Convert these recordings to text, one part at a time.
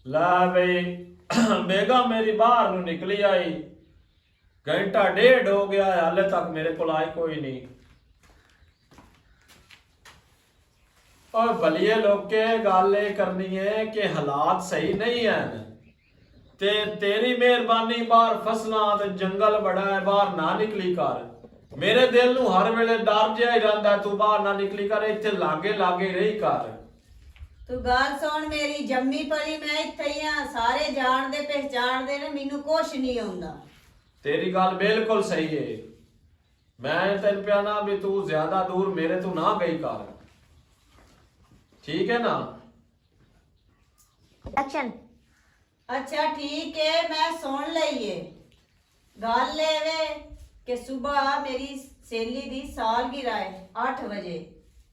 ला बई बेगम मेरी बाहर नु निकली आई, घंटा डेढ़ हो गया है, हाले तक मेरे को आई कोई नहीं। और भलिए लोग के गल ये करनी है कि हालात सही नहीं है ते तेरी मेहरबानी बाहर फसना ते जंगल बड़ा है, बाहर ना निकली कर। मेरे दिल नू हर वेले डर जिहा ही रहिंदा, तू बाहर ना निकली कर, इत्थे लागे लागे रही कर। तू गल सुन मेरी, जम्मी पली मैं इत्थे ही हां, सारे जानदे पहचानदे ने, मैनू कुछ नहीं आउंदा। तेरी गल बिल्कुल सही है, मैं तेन पिया ना भी तू ज्यादा दूर मेरे तू ना गई कर, ठीक है ना। एक्शन। अच्छा ठीक है, मैं सुन लईए। गल एवे कि सुबह मेरी सहेली दी सालगिरह है 8 बजे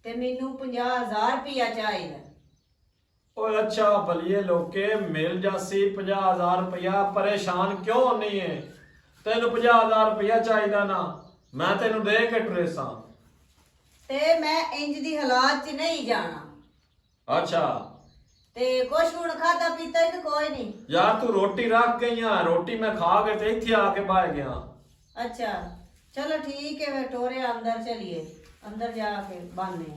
ते मैनू 50,000 रुपया चाहिए। ओए अच्छा भलिए लोके मिल जासी 50,000 रुपया, परेशान क्यों नहीं है? तेन 50,000 रुपया चाहिए ना, मैं तेन दे के टुरेसा। ते मैं इंज दी हालात च नहीं जाना। अच्छा ते कुछ हुण खादा पीता ही तो कोई नहीं। यार तू रोटी रख गई है, रोटी मैं खा के ते इत्थे आके बह गया। अच्छा चलो ठीक है, वे टोरे अंदर चलिए, अंदर जाके बांधे।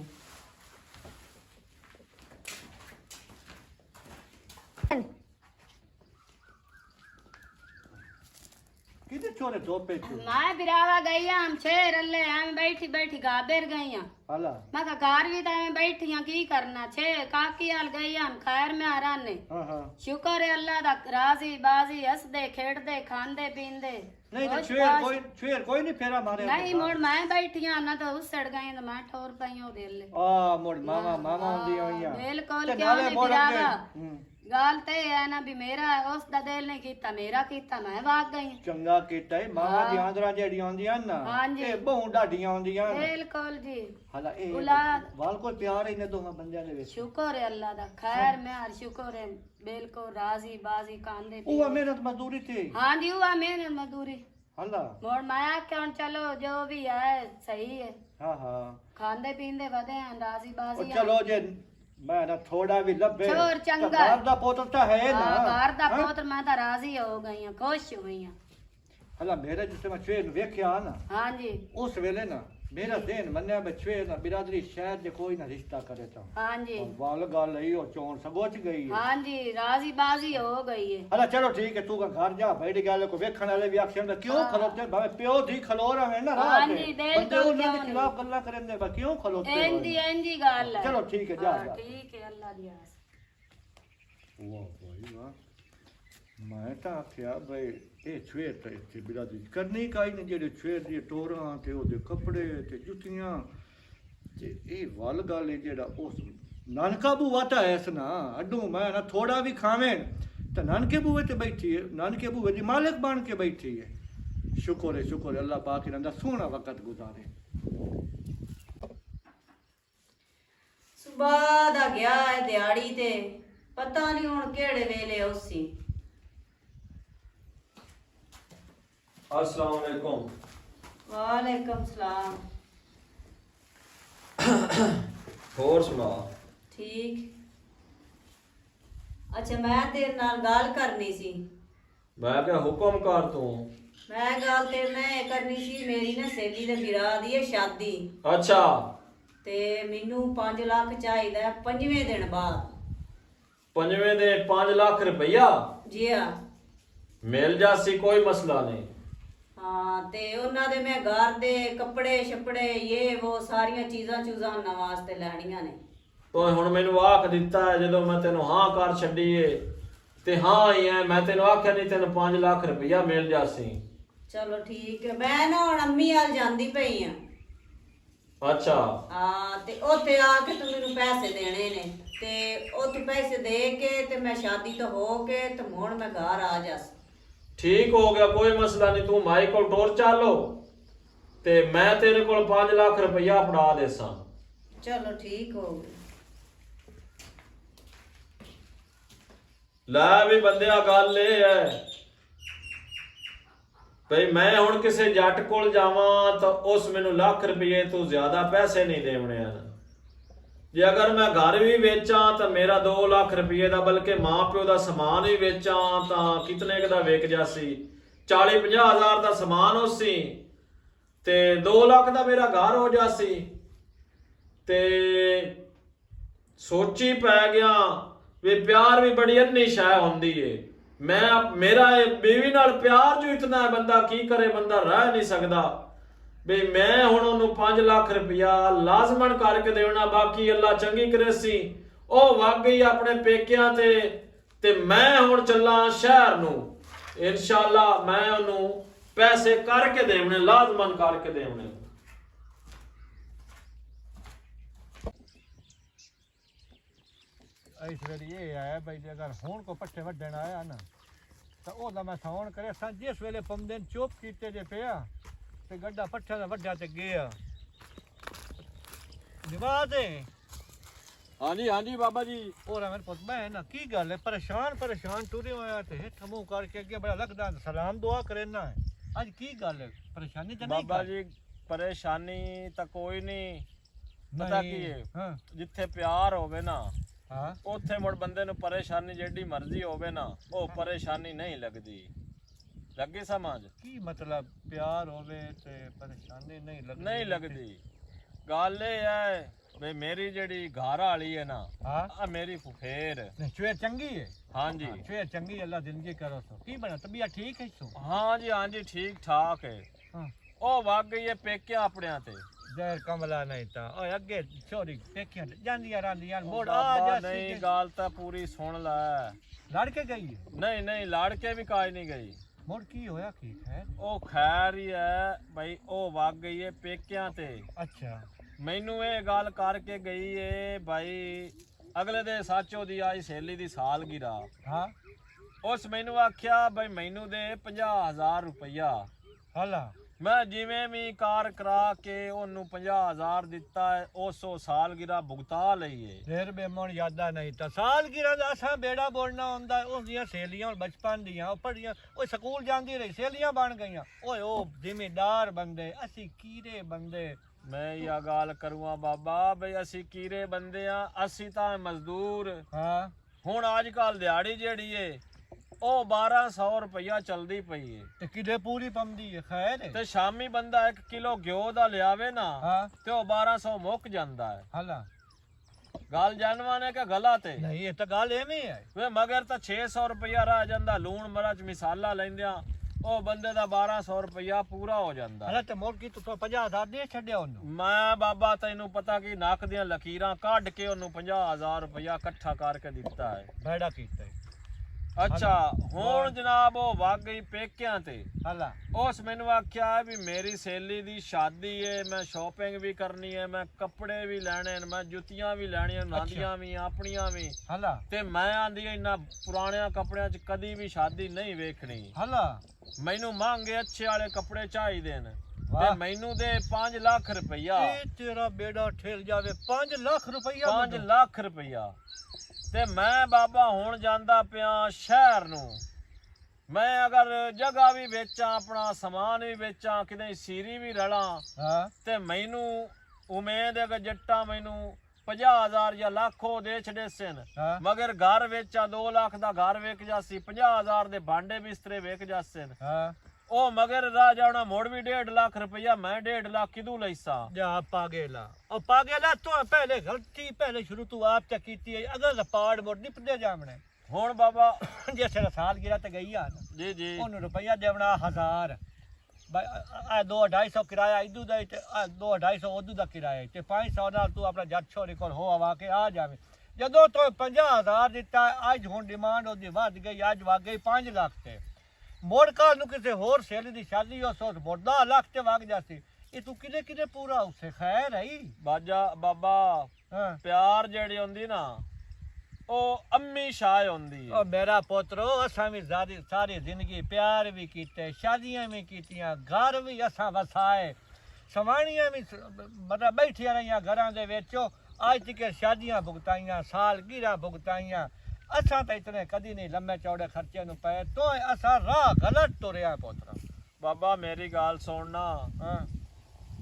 किधर छोरे दो पे तू मैं बिरावा गई हम छेर अल्ले हम बैठी बैठी गाबेर गई हला मैं घर भी तो बैठी हूं, की करना छे काकी हाल गई हम खैर में हराने। हां हां शुक्र है अल्लाह दा, राजी बाजी हंसदे खेड़दे खांदे पींदे। नहीं तो छेर कोई नहीं फेरा मारे नहीं मोड़ मैं बैठी हूं ना, तो उस सड़ गई तो मैं ठोर पई हूं दिल ले। आ मोड़ मामा मामा होंदी होइया बिल्कुल क्यों नहीं बिरावा। गाल ते है ना भी मेरा उस दा दिल नहीं कीता, मेरा कीता, मैं भाग गई। चंगा कीता है मामा दी आंदरा जेड़ी आंदियां ना, हां जी ए बहु डाडियां आंदियां। बिल्कुल जी। हला ए औलाद वाल कोई प्यार ही ने दोहां बंदियां दे विच। शुक्र है अल्लाह दा, खैर में हर शुक्र है, बिल्कुल राजी बाजी कांदे पी। ओवा मेहनत मजदूरी थी। हां जी हुआ मेहनत मजदूरी। हला मोड़ माया क्यों, चलो जो भी है सही है, हां हां खांदे पींदे वदे हैं, राजी बाजी हैं। चलो जे मैं ना थोड़ा भी लबे छोर चंगा घर दा पुत्र तो है ना। घर दा पुत्र मैं तो राजी हो गई हूं, खुश हुई हूं। हला मेरे जिस मैं छेर वेख्या ना, हां जी उस वेले ना मेरा देन मन्या बछवे ना बिरादरी शहर दे कोई ना रिश्ता करे तो। हां जी वाल गल ही हो चोन सगोच गई है। हां जी राजी बाजी हो गई है। हला चलो ठीक है, तू का घर जा, बड़ी गल को वेखण वाले भी आखिर में क्यों खलोते भावे प्यो दी खलो रहे ना राह हां पे। जी देख बंदे तो उन्हां दे क्यों खिलाफ गल्ला करन दे बा क्यों खलोते हो? एंदी गल है। चलो ठीक है, जा हाँ, जा। ठीक है अल्लाह दी आस। वाह भाई वाह, मैं तो आख्या भाई ये छेर तो इतनी बिरादरी करनी का ही नहीं, जेडे छेर दी टोरां ते ओदे कपड़े ते जुतियां ते ये वल गल है जेड़ा उस नानका बुआ तो ऐस ना अड्डू मैं ना थोड़ा भी खावें तो नानके बुए ते बैठी है, नानके बुए दी मालिक बन के बैठी है। शुक्र है अल्लाह पाक इन्हां दा सोहना वक्त गुजारे। सुबह दा गया है दिहाड़ी ते, पता नहीं हुण केड़े वेले उसी। अस्सलाम वालेकुम। वालेकुम सलाम। होर सुना। ठीक। अच्छा मैं तेरे नाल गल करनी सी। मैं क्या हुक्म कर तू। मैं गल तेरे नाल करनी सी, मेरी ना सहेली दे बिरा दी है शादी अच्छा ते मैनू 5 लाख चाहिदा 5वें दिन बाद। पंजवें दे 5 लाख रुपया जी हाँ। मिल जासी, कोई मसला नहीं। हाँ ते उन्हां दे मैं घर दे कपड़े शपड़े ये वो सारियां चीज़ां चूज़ां उन्हां वास्ते लैणियां ने। तो हुण मैनू आख दिता है जदों मैं तेनू हाँ कर छड्डी है ते हाँ ही है, मैं तेनू आख्या नहीं तेनू 5 लाख रुपया मिल जासी। चलो ठीक है, मैं ना हुण अम्मी हाल जांदी पई हां। अच्छा हाँ ते उत्थे आके तू मैनू पैसे देने ने ते उत्थे पैसे दे के ते मैं शादी तो हो के ते हुण मैं घर आ जास। ठीक हो गया, कोई मसला नहीं। तू माई को टोर चालो ते मैं तेरे को 5 लाख रुपया फड़ा देसा। चलो ठीक हो गया। लै भी बंदिया गल ये है भाई मैं हुण किसे जट कोल जावां तो उस मैनू लाख रुपये तो ज्यादा पैसे नहीं देवणे हैं। ਜੇ ਅਗਰ ਮੈਂ ਘਰ ਵੀ ਵੇਚਾਂ ਤਾਂ ਮੇਰਾ 2 ਲੱਖ ਰੁਪਏ ਦਾ, ਬਲਕਿ ਮਾਂ ਪਿਓ ਦਾ ਸਮਾਨ ਵੀ ਵੇਚਾਂ ਤਾਂ ਕਿਤਨੇ ਕੁ ਦਾ ਵਿਕ ਜਾਸੀ। 40-50 ਹਜ਼ਾਰ ਦਾ ਸਮਾਨ ਹੋਸੀ ਤੇ 2 ਲੱਖ ਦਾ ਮੇਰਾ ਘਰ ਹੋ ਜਾਸੀ। ਤੇ ਸੋਚੀ ਪੈ ਗਿਆ ਵੀ ਪਿਆਰ ਵੀ ਬੜੀ ਅੰਨੀ ਸ਼ੈ ਹੁੰਦੀ ਏ। ਮੇਰਾ ਇਹ ਬੀਵੀ ਨਾਲ ਪਿਆਰ ਜੋ ਇਤਨਾ ਹੈ, ਬੰਦਾ ਕੀ ਕਰੇ, ਬੰਦਾ ਰਹਿ ਨਹੀਂ ਸਕਦਾ। ਵੀ ਮੈਂ ਹੁਣ ਉਹਨੂੰ 5 ਲੱਖ ਰੁਪਇਆ ਲਾਜ਼ਮਨ ਕਰਕੇ ਦੇਣਾ, ਬਾਕੀ ਅੱਲਾ ਚੰਗੀ ਕਰੇ ਸੀ। ਉਹ ਵਗ ਗਈ ਆਪਣੇ ਪੇਕਿਆਂ ਤੇ ਮੈਂ ਹੁਣ ਚੱਲਾਂ ਸ਼ਹਿਰ ਨੂੰ। ਇਨਸ਼ਾਅੱਲਾ ਮੈਂ ਉਹਨੂੰ ਪੈਸੇ ਕਰਕੇ ਦੇਵਣੇ, ਲਾਜ਼ਮਨ ਕਰਕੇ ਦੇਵਣੇ। ਇਸ ਵੇਲੇ ਇਹ ਹੈ ਬਈ ਜੇ ਅਗਰ ਹੁਣ ਕੋ ਪੱਠੇ ਵੱਢਣ ਆਇਆ ਨਾ ਤਾਂ ਉਹਦਾ ਮੈਂ ਸੌਣ ਕਰੇ ਸਾਂ ਜਿਸ ਵੇਲੇ ਪੰਦੇ ਚੁੱਪ ਕੀਤੇ ਜੇ ਪਿਆ ਤੇ ਗੱਡਾ ਪੱਠਿਆਂ ਦਾ ਵੱਢਿਆ ਤੇ ਗਿਆ ਨਿਭਾ ਦੇ। ਹਾਂਜੀ ਹਾਂਜੀ ਬਾਬਾ ਜੀ। ਹੋਰ ਮੇਰੇ ਪੁੱਤ ਮੈਂ ਨਾ ਕੀ ਗੱਲ ਹੈ, ਪਰੇਸ਼ਾਨ ਟੁਰੇ ਹੋਇਆ ਤੇ ਹੇਠ ਮੂੰਹ ਕਰਕੇ ਅੱਗੇ ਬੜਾ ਲੱਗਦਾ ਸਲਾਮ ਦੁਆ ਕਰੇ ਨਾ। ਅੱਜ ਕੀ ਗੱਲ ਹੈ, ਪਰੇਸ਼ਾਨੀ ਤਾਂ ਨਹੀਂ? ਬਾਬਾ ਜੀ ਪਰੇਸ਼ਾਨੀ ਤਾਂ ਕੋਈ ਨਹੀਂ, ਪਤਾ ਕੀ ਹੈ, ਹਾਂ ਜਿੱਥੇ ਪਿਆਰ ਹੋਵੇ ਨਾ ਹਾਂ ਉੱਥੇ ਮੁੜ ਬੰਦੇ ਨੂੰ ਪਰੇਸ਼ਾਨੀ ਜਿਹੜੀ ਮਰਜ਼ੀ ਹੋਵੇ ਨਾ ਉਹ ਪਰੇਸ਼ਾਨੀ ਨਹੀਂ ਲੱਗਦੀ। ਲੱਗੀ ਸਮਝ? ਕੀ ਮਤਲਬ ਪਿਆਰ ਹੋਵੇ ਤੇ ਪਰੇਸ਼ਾਨੀ ਨਹੀਂ ਲੱਗਦੀ। ਗੱਲ ਇਹ ਹੈ ਵੀ ਮੇਰੀ ਜਿਹੜੀ ਘਰ ਵਾਲੀ ਹੈ ਨਾ, ਹਾਂ ਆ ਮੇਰੀ ਫੁਫੇਰ ਚੁਏ ਚੰਗੀ ਹੈ। ਹਾਂਜੀ ਚੁਏ ਚੰਗੀ, ਅੱਲਾ ਜ਼ਿੰਦਗੀ ਕਰੋ ਸੋ। ਕੀ ਬਣਾ ਤਬੀਅਤ ਠੀਕ ਹੈ ਸੋ? ਹਾਂਜੀ ਹਾਂਜੀ ਠੀਕ ਠਾਕ ਹੈ। ਹਾਂ ਉਹ ਵਗ ਗਈ ਹੈ ਪੇਕਿਆਂ ਆਪਣਿਆਂ ਤੇ। ਜ਼ਹਿਰ ਕਮਲਾ ਨਹੀਂ ਤਾਂ ਓਏ ਅੱਗੇ ਛੋਰੀ ਪੇਕਿਆਂ ਤੇ ਜਾਂਦੀਆਂ ਰਹਿੰਦੀਆਂ ਮੋੜ ਆ ਬਾਬਾ ਜਾ ਨਹੀਂ, ਗੱਲ ਤਾਂ ਪੂਰੀ ਸੁਣ ਲੈ। ਲੜ ਕੇ ਗਈ ਹੈ? ਨਹੀਂ ਲੜ ਕੇ ਵੀ ਕਾਜ ਨਹੀਂ ਗਈ। ਮੋੜ ਕੀ ਹੋਇਆ ਕੀ ਹੈ? ਉਹ ਖੈਰ ਹੀ ਹੈ ਬਈ, ਉਹ ਵਗ ਗਈ ਹੈ ਪੇਕਿਆਂ ਤੇ। ਅੱਛਾ ਮੈਨੂੰ ਇਹ ਗੱਲ ਕਰਕੇ ਗਈ ਏ ਭਾਈ, ਅਗਲੇ ਦੇ ਸਾਚੋ ਦੀ ਆਈ ਸਹੇਲੀ ਦੀ ਸਾਲਗਿਰਾ। ਹਾਂ ਉਸ ਮੈਨੂੰ ਆਖਿਆ ਬਈ ਮੈਨੂੰ ਦੇ 50,000 ਰੁਪਇਆ। ਹਲਾ ਮੈਂ ਜਿਵੇਂ ਵੀ ਕਾਰ ਕਰਾ ਕੇ ਉਹਨੂੰ 50,000 ਦਿੱਤਾ ਹੈ। ਉਸ ਸਾਲਗਿਰਾ ਭੁਗਤਾ ਲਈਏ। ਫੇਰ ਬੇਮਣ ਯਾਦਾ ਨਹੀਂ ਤਾਂ ਸਾਲਗਿਰਾ ਦਾ ਅਸਾਂ ਬੇੜਾ ਬੋਲਣਾ ਹੁੰਦਾ। ਉਸ ਦੀਆਂ ਸਹੇਲੀਆਂ ਬਚਪਨ ਦੀਆਂ ਉਹ ਪੜੀਆਂ, ਉਹ ਸਕੂਲ ਜਾਂਦੀ ਰਹੀ, ਸਹੇਲੀਆਂ ਬਣ ਗਈਆਂ। ਓਏ ਉਹ ਜ਼ਿਮੀਂਦਾਰ ਬੰਦੇ, ਅਸੀਂ ਕੀਰੇ ਬੰਦੇ। ਮੈਂ ਇਹ ਗੱਲ ਕਰੂੰਗਾ ਬਾਬਾ ਬਈ ਅਸੀਂ ਕੀਰੇ ਬੰਦੇ ਆ, ਅਸੀਂ ਤਾਂ ਮਜ਼ਦੂਰ। ਹਾਂ ਹੁਣ ਅੱਜ ਕੱਲ ਦਿਹਾੜੀ ਜਿਹੜੀ ਏ ਉਹ 1200 ਰੁਪਇਆ ਚਲਦੀ ਪਈ ਏ ਤੇ ਕਿਦੇ ਪੂਰੀ ਪੰਦੀ ਹੈ? ਖੈਰ ਹੈ ਤੇ ਸ਼ਾਮੀ ਬੰਦਾ 1 ਕਿਲੋ ਘਿਓ ਦਾ ਲਿਆਵੇ ਨਾ ਹਾਂ ਤੇ ਉਹ 1200 ਮੁੱਕ ਜਾਂਦਾ ਹੈ। ਹਲਾ ਗੱਲ ਜਾਣਵਾ ਨੇ ਕਿ ਗਲਤ ਹੈ? ਨਹੀਂ ਇਹ ਤਾਂ ਗੱਲ ਐਵੇਂ ਹੈ। ਵੇ ਮਗਰ ਤਾਂ 600 ਰੁਪਇਆ ਰਹਿ ਜਾਂਦਾ। ਲੂਣ ਮਿਰਚ ਮਸਾਲਾ ਲੈਂਦਿਆਂ ਉਹ ਬੰਦੇ ਦਾ 1200 ਰੁਪਇਆ ਪੂਰਾ ਹੋ ਜਾਂਦਾ। ਹਲਾ ਤੇ ਮੋੜ ਕੀ ਤੂੰ 50,000 ਦੇ ਛੱਡਿਆ ਉਹਨੂੰ? ਮੈਂ ਬਾਬਾ ਤੈਨੂੰ ਪਤਾ ਕੀ ਨੱਕ ਦੀਆਂ ਲਕੀਰਾਂ ਕੱਢ ਕੇ ਉਹਨੂੰ 50,000 ਰੁਪਇਆ ਇਕੱਠਾ ਕਰਕੇ ਦਿੱਤਾ ਹੈ। ਬੈੜਾ ਕੀਤਾ ਹੈ। ਅੱਛਾ ਹੁਣ ਜਨਾਬ ਉਹ ਵਗ ਗਈ ਪੇਕਿਆਂ ਤੇ। ਹਲਾ ਉਸ ਮੈਨੂੰ ਆਖਿਆ ਵੀ ਮੇਰੀ ਸਹੇਲੀ ਦੀ ਸ਼ਾਦੀ ਏ, ਮੈਂ ਸ਼ਾਪਿੰਗ ਵੀ ਕਰਨੀ ਹੈ, ਮੈਂ ਕੱਪੜੇ ਵੀ ਲੈਣੇ ਨੇ, ਮੈਂ ਜੁੱਤੀਆਂ ਵੀ ਲੈਣੀਆਂ, ਨਾਂਦੀਆਂ ਵੀ ਆਪਣੀਆਂ ਵੀ। ਹਲਾ ਤੇ ਮੈਂ ਆਂਦੀ ਇੰਨਾ ਪੁਰਾਣਿਆਂ ਕੱਪੜਿਆਂ 'ਚ ਕਦੀ ਵੀ ਸ਼ਾਦੀ ਨਹੀਂ ਵੇਖਣੀ। ਹਲਾ ਮੈਨੂੰ ਮਹਿੰਗੇ ਅੱਛੇ ਵਾਲੇ ਕੱਪੜੇ ਚਾਹੀਦੇ ਨੇ ਤੇ ਵਾਹ। ਮੈਨੂੰ ਦੇ 5 ਲੱਖ ਰੁਪਇਆ। ਇਹ ਤੇਰਾ ਬੇੜਾ ਠੇਲ ਜਾਵੇ 5 ਲੱਖ ਰੁਪਈਆ? 5 ਲੱਖ ਰੁਪਇਆ। ਤੇ ਮੈਂ ਬਾਬਾ ਹੁਣ ਜਾਂਦਾ ਪਿਆ ਸ਼ਹਿਰ ਨੂੰ। ਮੈਂ ਅਗਰ ਜਗ੍ਹਾ ਵੀ ਵੇਚਾਂ, ਆਪਣਾ ਸਮਾਨ ਵੀ ਵੇਚਾਂ, ਕਿਤੇ ਸੀਰੀ ਵੀ ਰਲਾਂ ਹਾਂ ਤੇ ਮੈਨੂੰ ਉਮੀਦ ਹੈ ਕਿ ਜੱਟਾਂ ਮੈਨੂੰ 50,000 ਜਾਂ ਲੱਖੋ ਦੇ ਛੜੇ ਸਨ। ਹਾਂ ਮਗਰ ਘਰ ਵੇਚਾਂ 2 ਲੱਖ ਦਾ ਘਰ ਵੇਚ ਜਾਸੀ, 50,000 ਦੇ ਭਾਂਡੇ ਬਿਸਤਰੇ ਵੇਚ ਜਾਸਨ। ਹਾਂ ਉਹ ਮਗਰ ਰਾਹ ਜਾਣਾ ਮੁੜ ਵੀ 1.5 ਲੱਖ ਰੁਪਇਆ। ਮੈਂ 1.5 ਲੱਖ ਕਿਦੋਂ ਲਈਸਾਂ? ਜਾ ਪਾਗੇਲਾ ਉਹ ਪਾਗੇਲਾ ਤੂੰ ਪਹਿਲੇ ਗਲਤੀ ਪਹਿਲੇ ਸ਼ੁਰੂ ਤੂੰ ਆਪ ਚ ਕੀਤੀ ਹੈ। ਅਗਰ ਪਾੜ ਮੋੜ ਨਹੀਂ ਪੱਦੇ ਜਾਮਣੇ। ਹੁਣ ਬਾਬਾ ਜੇ ਤੇਰਾ ਸਾਲ ਗਿਰਾ ਤੇ ਗਈ ਆ ਨਾ ਜੀ ਜੀ ਉਹਨੂੰ ਰੁਪਈਆ ਦੇਵਣਾ 1000 ਬਈ ਆ 2-250 ਕਿਰਾਇਆ ਇਦੂ ਦਾ ਤੇ 2-250 ਉਦੂ ਦਾ ਕਿਰਾਇਆ ਤੇ 500 ਨਾਲ ਤੂੰ ਆਪਣਾ ਜੱਟ ਛੋਰੀ ਕੋਲ ਹੋ ਆਵਾ ਕੇ ਆ ਜਾਵੇਂ। ਜਦੋਂ ਤੂੰ 50,000 ਦਿੱਤਾ, ਅੱਜ ਹੁਣ ਡਿਮਾਂਡ ਉਹਦੀ ਵੱਧ ਗਈ, ਅੱਜ ਵਗ ਗਈ 5 ਲੱਖ ਤੇ। ਮੋੜ ਕੱਲ ਨੂੰ ਕਿਸੇ ਹੋਰ ਸਹੇਲੀ ਦੀ ਸ਼ਾਦੀ ਹੋ ਸੋ 10 ਲੱਖ ਤੇ ਵਗ ਜਾਸੀ। ਇਹ ਤੂੰ ਕਿਦੇ ਪੂਰਾ ਉਸੇ ਖੈਰ ਹੈ ਬਾਜਾ ਬਾਬਾ। ਹਾਂ ਪਿਆਰ ਜਿਹੜੀ ਹੁੰਦੀ ਨਾ ਉਹ ਅੰਮੀ ਸ਼ਾਹ ਹੁੰਦੀ ਹੈ। ਉਹ ਮੇਰਾ ਪੁੱਤਰੋ ਅਸਾਂ ਵੀ ਸਾਰੀ ਜ਼ਿੰਦਗੀ ਪਿਆਰ ਵੀ ਕੀਤੇ, ਸ਼ਾਦੀਆਂ ਵੀ ਕੀਤੀਆਂ, ਘਰ ਵੀ ਅਸਾਂ ਵਸਾਏ, ਸਵਾਣੀਆਂ ਵੀ ਮਤਲਬ ਬੈਠੀਆਂ ਰਹੀਆਂ ਘਰਾਂ ਦੇ ਵਿੱਚ। ਅੱਜ ਤੱਕ ਸ਼ਾਦੀਆਂ ਭੁਗਤਾਈਆਂ, ਸਾਲਗਿਰਾਂ ਭੁਗਤਾਈਆਂ। ਅਸਾਂ ਤਾਂ ਇਤਨੇ ਕਦੀ ਨਹੀਂ ਲੰਮੇ ਚੌੜੇ ਖਰਚੇ ਨੂੰ ਪਏ ਤੋਂ ਅਸਾਂ ਰਾਹ ਗਲਤ ਤੁਰਿਆ ਪੁੱਤਰਾ। ਬਾਬਾ ਮੇਰੀ ਗੱਲ ਸੁਣਨਾ, ਹਾਂ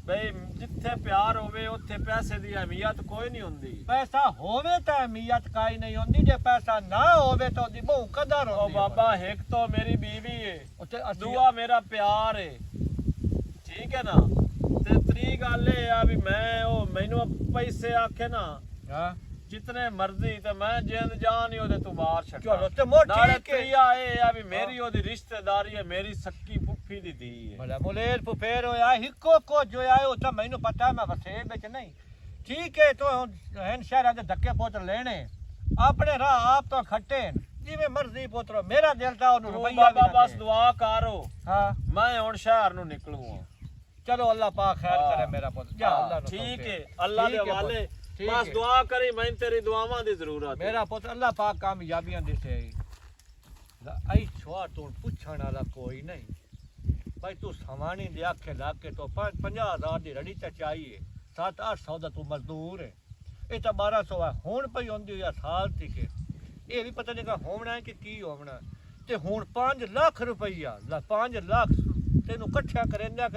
ਬਈ ਜਿੱਥੇ ਪਿਆਰ ਹੋਵੇ ਉੱਥੇ ਪੈਸੇ ਦੀ ਅਹਿਮੀਅਤ ਕੋਈ ਨਹੀਂ ਹੁੰਦੀ। ਪੈਸਾ ਹੋਵੇ ਤਾਂ ਅਹਿਮੀਅਤ ਕਾਈ ਨਹੀਂ ਹੁੰਦੀ, ਜੇ ਪੈਸਾ ਨਾ ਹੋਵੇ ਤਾਂ ਉਹਦੀ ਬਹੁ ਕਦਰ ਉਹ ਹੁੰਦੀ। ਬਾਬਾ ਇੱਕ ਤਾਂ ਮੇਰੀ ਬੀਵੀ ਏ, ਉੱਥੇ ਦੂਆ ਮੇਰਾ ਪਿਆਰ ਏ, ਠੀਕ ਹੈ ਨਾ। ਤੇ ਤਰੀ ਗੱਲ ਇਹ ਆ ਵੀ ਮੈਂ ਉਹ ਮੈਨੂੰ ਪੈਸੇ ਆਖੇ ਨਾ ਹਾਂ ਜਿਤਨੇ ਮਰਜ਼ੀ ਤੇ ਮੈਂ ਜਿੰਦ ਜਾਨ ਹੀ ਉਹਦੇ ਤੋਂ ਬਾਹਰ ਛੱਡ। ਚਲੋ ਤੇ ਮੋਹ ਨਾਲੇ ਠੀਕ ਹੈ। ਤਰੀਆ ਇਹ ਆ ਵੀ ਮੇਰੀ ਉਹਦੀ ਰਿਸ਼ਤੇਦਾਰੀ ਹੈ, ਮੇਰੀ ਸੱਕੀ ਫੁੱਫੀ ਦੀ ਧੀ ਹੈ। ਬੜਾ ਮੁਲੇਰ ਫੁਫੇਰ ਹੋਇਆ ਇੱਕੋ ਕੋ ਜੋ ਆਏ ਉਹ ਤਾਂ ਮੈਨੂੰ ਪਤਾ ਮੈਂ ਵਸੇ ਵਿੱਚ ਨਹੀਂ। ਠੀਕ ਹੈ ਤੋ ਹਨ ਸ਼ਹਿਰਾਂ ਦੇ ਧੱਕੇ ਪੁੱਤਰ ਲੈਣੇ ਆਪਣੇ ਰਾਹ ਆਪ ਤੋਂ ਖੱਟੇ ਨੇ, ਜਿਵੇਂ ਮਰਜ਼ੀ ਪੁੱਤਰੋ। ਮੇਰਾ ਦਿਲ ਤਾਂ ਉਹਨੂੰ ਤੂੰ ਰੁਪਈਆ ਬਾਬਾ ਬਸ ਦੁਆ ਕਰੋ, ਹਾਂ ਮੈਂ ਹੁਣ ਸ਼ਹਿਰ ਨੂੰ ਨਿਕਲੂਗਾ। ਚਲੋ ਅੱਲਾਹ ਪਾਕ ਖੈਰ ਕਰੇ ਮੇਰਾ ਪੁੱਤ। ਜਾ ਅੱਲਾਹ ਨੂੰ ਠੀਕ ਸੌਂਪੇ। ਹੈ, ਅੱਲਾਹ ਦੇ ਠੀਕ ਹੈ ਹਵਾਲੇ। ਪੁੱਤ, ਠੀਕ ਬਸ ਹੈ। ਦੁਆ ਕਰੀ, ਮੈਂ ਤੇਰੀ ਦੁਆਵਾਂ ਦੀ ਜ਼ਰੂਰਤ ਹੈ। ਮੇਰਾ ਪੁੱਤ ਅੱਲਾਹ ਪਾਕ ਕਾਮਯਾਬੀਆਂ ਦਿੱਤੇ। ਆਈ ਛੋਆ ਤੋਂ ਪੁੱਛਣ ਵਾਲਾ ਕੋਈ ਨਹੀਂ। ਭਾਈ ਤੂੰ ਸਮਾਣੀ ਦੇ ਆਖੇ ਲਾ ਕੇ ਤੋਂ 50,000 ਦੀ ਰੜੀ ਤੇ ਚਾਹੀਏ, 700-800 ਦਾ ਤੂੰ ਮਜ਼ਦੂਰ ਹੈ। ਇਹ ਤਾਂ 1200 ਹੈ ਹੁਣ ਪਈ ਹੁੰਦੀ ਹੋਈ ਸਾਲ ਤੱਕ। ਇਹ ਵੀ ਪਤਾ ਨਹੀਂ ਕਿ ਹੋਣਾ ਹੈ ਕਿ ਕੀ ਹੋਣਾ। ਤੇ ਹੁਣ 5 ਲੱਖ ਰੁਪਈਆ 5 ਲੱਖ ਤੈਨੂੰ ਇਕੱਠਿਆ ਕਰੇਂਦਾ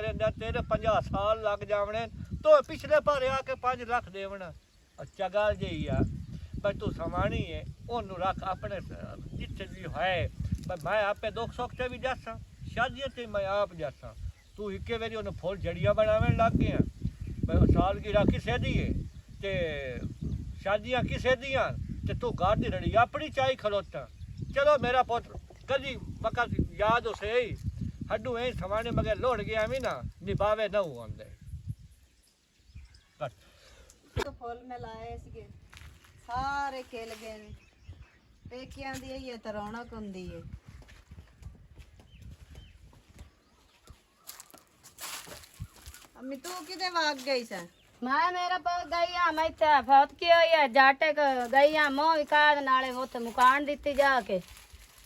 ਤੇਰੇ 50 ਸਾਲ ਲੱਗ ਜਾਵਣੇ ਤੋ ਪਿਛਲੇ ਭਾਰੇ ਆ ਕੇ 5 ਲੱਖ ਦੇਵਣਾ। ਅੱਛਾ ਗੱਲ ਜਿਹੀ ਆ ਬਈ ਤੂੰ ਸਮਾਣੀ ਹੈ ਉਹਨੂੰ ਰੱਖ ਆਪਣੇ ਜਿੱਥੇ ਵੀ ਹੈ। ਮੈਂ ਆਪੇ ਦੁੱਖ ਸੁੱਖ ਤੇ ਵੀ ਜਾਸਾਂ, ਸ਼ਾਦੀਆਂ ਤੇ ਮੈਂ ਆਪ ਜਾਸਾਂ। ਤੂੰ ਇੱਕੇ ਵਾਰੀ ਉਹਨੂੰ ਫੁੱਲ ਜੜੀਆਂ ਬਣਾਉਣ ਲੱਗ ਗਿਆ। ਬਈ ਸਾਲਗਿਰਾ ਕਿਸੇ ਦੀ ਹੈ ਤੇ ਸ਼ਾਦੀਆਂ ਕਿਸੇ ਦੀਆਂ ਤੇ ਤੂੰ ਘਰ ਦੀ ਰੜੀ ਆਪਣੀ ਚਾਹੀ ਖਲੋਤਾ। ਚਲੋ ਮੇਰਾ ਪੁੱਤ ਕਦੀ ਵਕਤ ਯਾਦ ਉਸੇ ਹੀ ਹੱਡੂ ਐ ਸਮਾਣੇ ਮਗਰ ਲੋੜ ਗਿਆ ਵੀ ਨਾ ਨਿਭਾਵੇ ਨਾ ਹੁੰਦੇ। तो फुल में लाए सीगे सारे खिल गए ने। पेकियां दी ये तो रौनक हुंदी है। अम्मी तू किते भाग गई सा? मैं मेरा बहुत गई हाँ, मैं इत्थे फौत की हुई है जाटे गई हाँ मोह विकास नाले उत्थे मुकान दिती जाके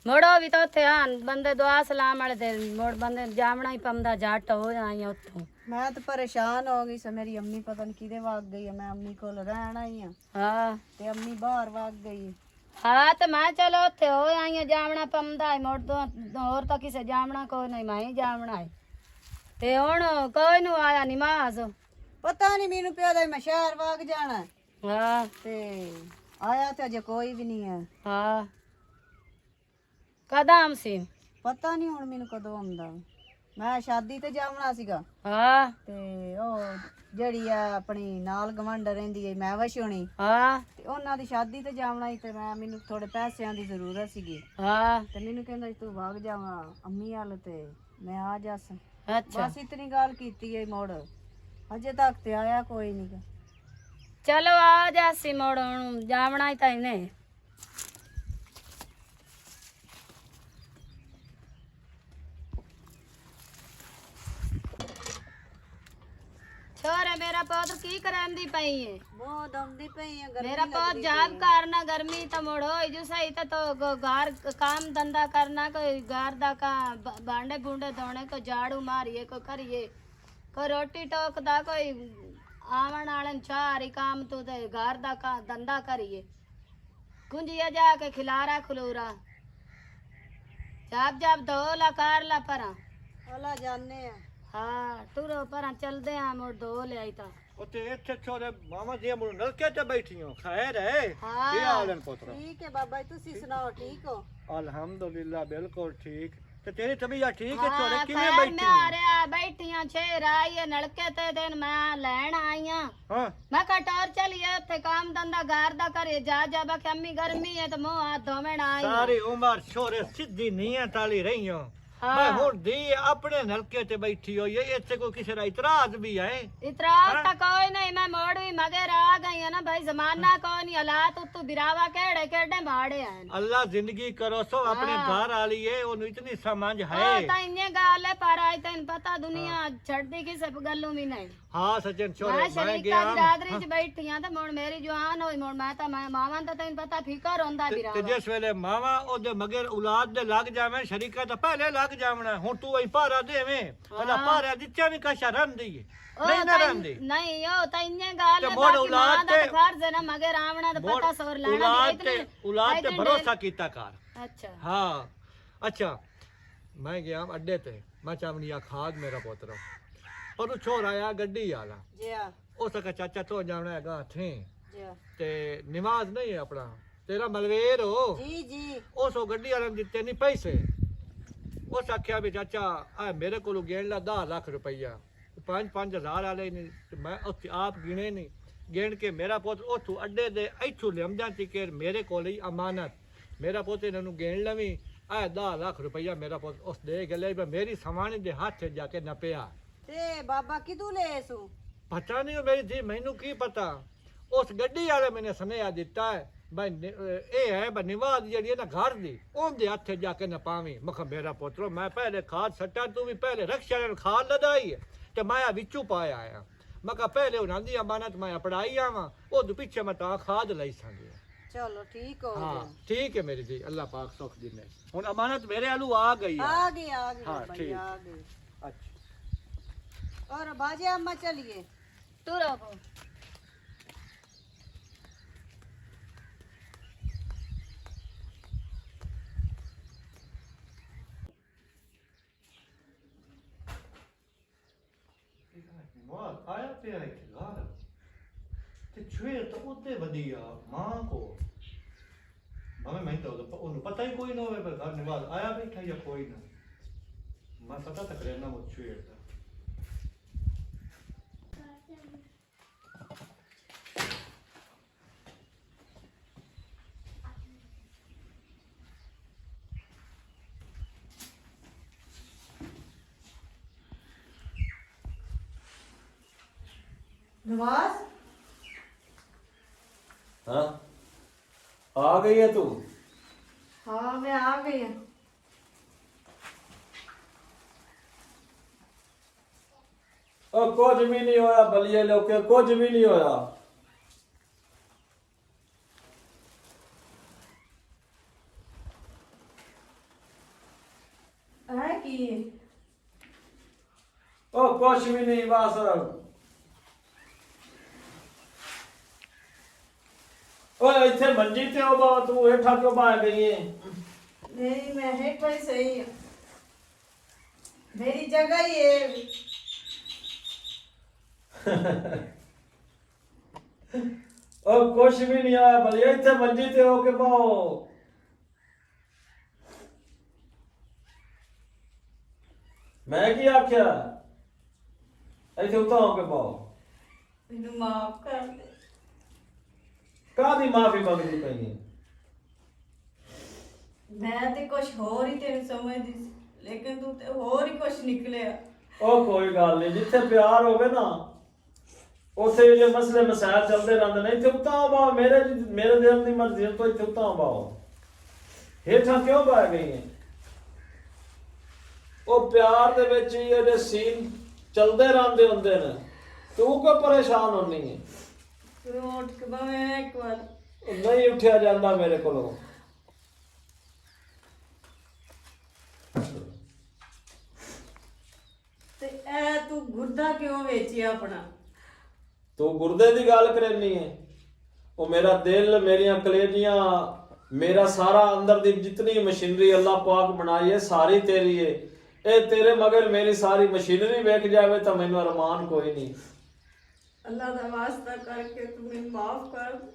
मुड़ो भी तो उत्थे हाँ बंदे दुआ सलाम वाले ते मुड़ बंदे जावना ही पमदा जट हो आई उत्थों। मैं तो परेशान हो गई सा। मेरी अम्मी पता नहीं किदे भाग गई है। मैं अम्मी कोल रहना ही हां हाँ ते अम्मी बाहर भाग गई है। हाँ तो मैं चलो उत्थे हो आई है जावना पमदा है मुड़ तो और तो किसे जावना कोई नहीं, मैं ही जावना है ते हुण कोई नु आया नमाज। पता नहीं मेनू पिया दा मैं शहर भाग जाना हाँ ते आया ते अजे कोई भी नहीं है। हाँ कदम सी पता नहीं हुण मेनू कदों आंदा। मैं शादी ते जावना सीगा हाँ ते ओ ਜਿਹੜੀ ਆ ਆਪਣੀ ਨਾਲ ਗਵੰਡ ਰਹਿੰਦੀ ਹੈ ਮੈਂ ਵਸ਼ੋਣੀ हाँ ਤੇ ਉਹਨਾਂ ਦੀ ਸ਼ਾਦੀ ਤੇ ਜਾਵਣਾ ਸੀ ਤੇ ਮੈਨੂੰ ਥੋੜੇ ਪੈਸਿਆਂ ਦੀ ਜ਼ਰੂਰਤ ਸੀਗੀ हाँ ਤੇ ਮੈਨੂੰ ਕਹਿੰਦਾ ਸੀ ਤੂੰ ਵਗ ਜਾਵਾਂ ਅੰਮੀ ਹਾਲ ਤੇ ਮੈਂ ਆ ਜਾਸ। अच्छा ਬਸ ਇਤਨੀ ਗੱਲ ਕੀਤੀ ਹੈ ਮੋੜ ਅਜੇ ਤੱਕ ਤੇ ਆਇਆ ਕੋਈ ਨਹੀਂ। चलो आ जासी मोड़ हुण जावना ही ताई ने। छोरे मेरा पौध की करांदी पई है? ਬਹੁਤ ਆਉਂਦੀ ਪਈ ਆ ਗਰਮੀ मेरा पौध जाब करना गर्मी तो मोड़ हो जो सही तो घर काम धंधा करना कोई घर दा का भांडे भूंडे धोने को झाड़ू मारिए को करिए कोई रोटी टोकदा कोई आवन आलन चारी काम तो ते घर दा का धंधा करिए कुंजिया जाके खिलारा खलूरा जाब जाब धोला कार ला परा। ਹਲਾ ਜਾਣੇ ਆ। हाँ टूरो परा चलदे आ मोड़ धो ले आई ता ਉੱਤੇ ਇੱਥੇ ਛੋਰੇ ਮਾਮਾ ਜੀ ਮੁੰਡੇ ਨਲਕੇ ਤੇ ਬੈਠੀਆਂ ਖੈਰ ਹੈ ਹਾਂ। ਕੀ ਹਾਲ ਹੈ ਪੁੱਤਰ? ਠੀਕ ਹੈ ਬਾਬਾ ਜੀ ਤੁਸੀਂ ਸੁਣਾਓ ਠੀਕ ਹੋ? ਅਲਹਮਦੁਲਿਲਾ ਬਿਲਕੁਲ ਠੀਕ। ਤੇ ਤੇਰੀ ਤਬੀਅਤ ਠੀਕ ਹੈ? हाँ, ਛੋਰੇ ਕਿਵੇਂ खैर ਬੈਠੀ मैं आ रहा बैठियां छेर आई है नलके ते दिन मैं लैन आई हां। ਹਾਂ मैं कटोर चलिए उत्थे काम धंधा घर दा करिए जा जा बाकी अम्मी गर्मी है तो मुंह हाथ धोवेण आई हां। ਸਾਰੀ ਉਮਰ ਛੋਰੇ ਸਿੱਧੀ ਨੀਆਂ ਤਾਲੀ ਰਹੀਆਂ। हाँ। ਮੈਂ ਹੁਣ ਦੀ ਆਪਣੇ ਨਲਕੇ ਤੇ ਬੈਠੀ ਹੋਈ ਹੈ, ਇੱਥੇ ਕੋਈ ਕਿਸੇ ਦਾ ਇਤਰਾਜ਼ ਵੀ ਹੈ? इतराज हाँ? तो कोई नहीं मैं मोड़ भी मगर आ गई है ना भाई जमाना कोई नहीं हालात तू बिरावा केड़े केड़े माड़े हैं। ਅੱਲਾ ਜ਼ਿੰਦਗੀ ਕਰੋ ਸੋ ਆਪਣੇ हाँ। ਘਰ ਵਾਲੀ ਹੈ ਉਹਨੂੰ ਇਤਨੀ ਸਮਝ ओ ਹੈ। ता इन्ने गाल है पर आई तैन पता दुनिया छड़दी किसे गल्लू भी नहीं। ਹਾਂ ਸੱਜਣ ਛੋਰੇ मैं ਮੈਂ शरीका ਗਿਆ बिरादरी च बैठी हां ते मुड़ मेरी जवान होई मुड़ मैं ता मैं मावां दा तैन पता फिकर होंदा ਤੇ बिरावा। ਜਿਸ ਵੇਲੇ ਮਾਵਾ ਉਹਦੇ ਮਗਰ ਔਲਾਦ ਦੇ ਲੱਗ ਜਾਵੇਂ ਸ਼ਰੀਕਾ ਤਾਂ ਪਹਿਲੇ ਲੱਗ ਜਾਵਣਾ। ਹੁਣ ਤੂੰ ਐ ਭਾਰਾ ਦੇਵੇਂ ਭਲਾ हाँ। ਭਾਰਾ ਦਿੱਤਿਆ ਵੀ ਕਸ਼ਾ ਰਹਿੰਦੀ ਹੈ ओ ਨਹੀਂ ਨਾ तैन- ਰਹਿੰਦੀ। नहीं ओ ता इन्ने गाल ते है मोड़ बाकी औलाद मां दा ते- तो फर्ज है ना मगर आवना दा पता सोर लाना ਔਲਾਦ ਤੇ ਔਲਾਦ ਤੇ ਭਰੋਸਾ ਕੀਤਾ ਕਰ। अच्छा ਹਾਂ ਅੱਛਾ ਮੈਂ ਗਿਆ ਅੱਡੇ ਤੇ ਮੈਂ ਚਾਵਣੀ ਆ ਖਾਦ ਮੇਰਾ ਪੁੱਤਰ पर छोर आया गड्डी वाला जिया उस का चाचा तो जाना है थे जिया ते निवाज नहीं है अपना तेरा मलवेर हो जी जी उस गड्डी वाले ने दिते नहीं पैसे उस आख्या भी चाचा आ मेरे को गेण ला 10 लाख रुपया 5-5 हज़ार वाले नहीं मैं उत्थे आप गिने नहीं गेण के मेरा पुत उथू अड्डे दे इथू लिमदा ती मेरे को अमानत मेरा पुत इन्हों गेण लवी आ 10 लाख रुपया मेरा पुत उस दे गले मेरी सवानी दे हाथ जाके नपिया ते बाबा किदू ले सू पता नहीं मेरी थी मैनू की पता उस गड्डी वाले मैंने सुनेहा दिता है भाई ये है भाई निवाज जी ना घर दी उनके हथे जाके न पावी मख मेरा पुत्रो मैं पहले खाद सट्टा तू भी पहले रक्षा खाद लदाई है तो मैं विचू पाया आया मैं पहले उन्होंने अमानत मैं अपड़ाई आवा उद पिछे मैं ता खाद लाई संगी चलो ठीक हो हाँ ठीक है मेरी जी अल्लाह पाक सुख दिने हुन अमानत मेरे आलू आ गई है आ गई हाँ, भाई ठीक। आ गई अच्छा और बाजे अम्मा चलिए तू रखो वाह आया पे है कि घर ते छुए तो उते वदिया मां को मैं तो उन्हें पता ही कोई ना होवे पर घर निवाज आया बैठा या कोई ना मैं पता तक रहना वो छुए था नवाज हाँ आ गई है तू हाँ मैं आ गई हूँ और कुछ भी नहीं होया बलिए लोके कुछ भी नहीं होया है की ओ कुछ भी नहीं बस ओ इथे मंजी ते हो बा तू हेठा क्यों पा गई है नहीं मैं हेठ पर सही हूँ मेरी जगह ही है ओ कुछ भी नहीं आया बलिए इथे मंजी ते हो के पाओ मैं की आख्या इथे उता हो के पाओ मैनू माफ कर दे कादी माफी मंगदी पई है मैं ते कुछ होर ही तेन समझदी सी लेकिन तू ते होर ही कुछ निकलिया ओ कोई गल नहीं जिथे प्यार होवे ना उथे जे मसले मसाइल चलते रहंदे ने इथे उता बा मेरे दिल दी मर्जी तो इथे उता बाओ हेठा क्यों पा गई है ओ प्यार दे विच ये जे सीन चलते रहंदे हुंदे ने तू क्यों परेशान होनी है तू उठ के भावे एक बार नहीं उठा जाता मेरे को ते ए तू गुर्दा क्यों वेची अपना तू गुर्दे की गल करनी है वो मेरा दिल मेरिया कलेजियां मेरा सारा अंदर दी जितनी मशीनरी अल्लाह पाक बनाई है सारी तेरी है ए तेरे मगर मेरी सारी मशीनरी वेख जावे तो मैनू अरमान कोई नहीं अल्लाह दा वास्ता करके तू मैनू माफ कर दे